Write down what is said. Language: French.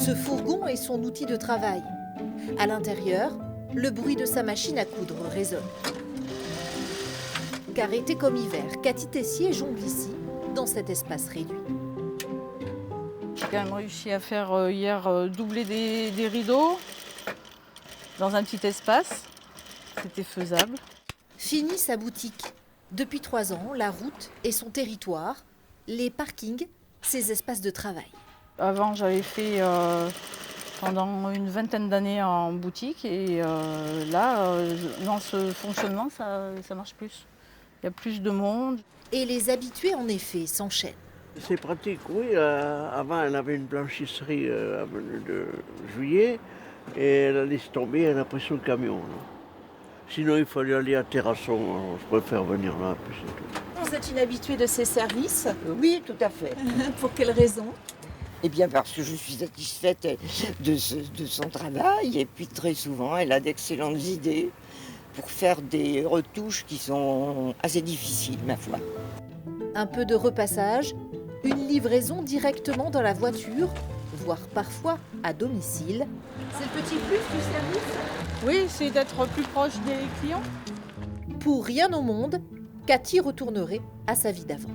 Ce fourgon est son outil de travail. À l'intérieur, le bruit de sa machine à coudre résonne. Car été comme hiver, Cathy Tessier jongle ici, dans cet espace réduit. J'ai quand même réussi à faire hier doubler des rideaux dans un petit espace. C'était faisable. Fini sa boutique. Depuis 3 ans, la route est son territoire, les parkings, ses espaces de travail. Avant, j'avais fait pendant une vingtaine d'années en boutique et là, dans ce fonctionnement, ça marche plus. Il y a plus de monde. Et les habitués, en effet, s'enchaînent. C'est pratique, oui. Avant, elle avait une blanchisserie avenue de Juillet et elle a laissé tomber, elle a pris son camion. Là. Sinon, il fallait aller à Terrasson. Alors, je préfère venir là, puis c'est tout. Vous êtes une habituée de ces services. Oui, tout à fait. Pour quelle raison? Eh bien, parce que je suis satisfaite de son travail. Et puis, très souvent, elle a d'excellentes idées pour faire des retouches qui sont assez difficiles, ma foi. Un peu de repassage, une livraison directement dans la voiture, voire parfois à domicile. C'est le petit plus du service. Oui, c'est d'être plus proche des clients. Pour rien au monde, Cathy retournerait à sa vie d'avant.